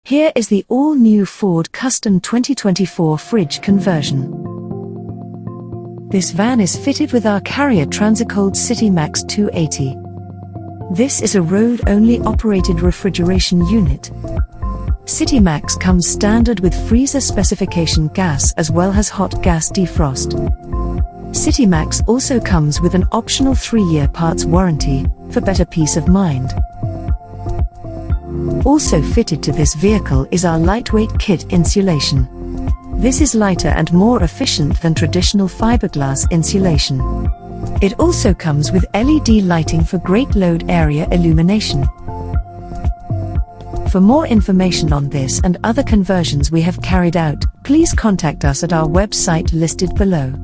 Here is the all-new Ford Custom 2024 fridge conversion. This van is fitted with our Carrier Transicold Citimax 280. This is a road-only operated refrigeration unit. Citimax comes standard with freezer specification gas as well as hot gas defrost. Citimax also comes with an optional 3-year parts warranty, for better peace of mind. Also fitted to this vehicle is our lightweight kit insulation. This is lighter and more efficient than traditional fiberglass insulation. It also comes with LED lighting for great load area illumination. For more information on this and other conversions we have carried out, please contact us at our website listed below.